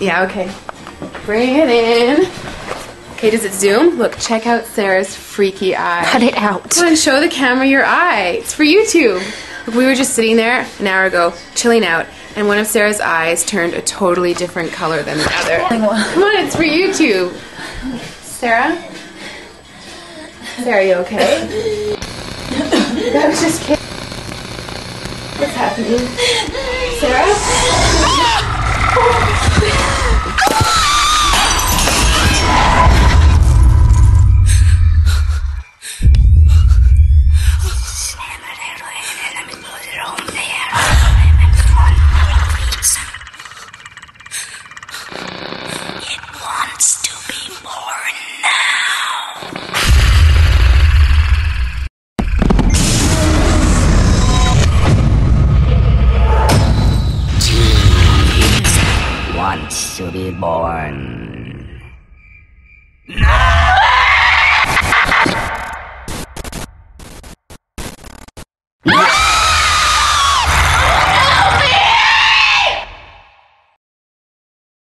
Yeah, okay. Bring it in. Okay, does it zoom? Look, check out Sarah's freaky eye. Cut it out. Come on, show the camera your eye. It's for YouTube. Look, we were just sitting there an hour ago, chilling out, and one of Sarah's eyes turned a totally different color than the other. Come on, it's for YouTube. Sarah? Sarah, are you okay? That was just kidding. What's happening? Sarah? It wants to be born now. Wants to be born. No!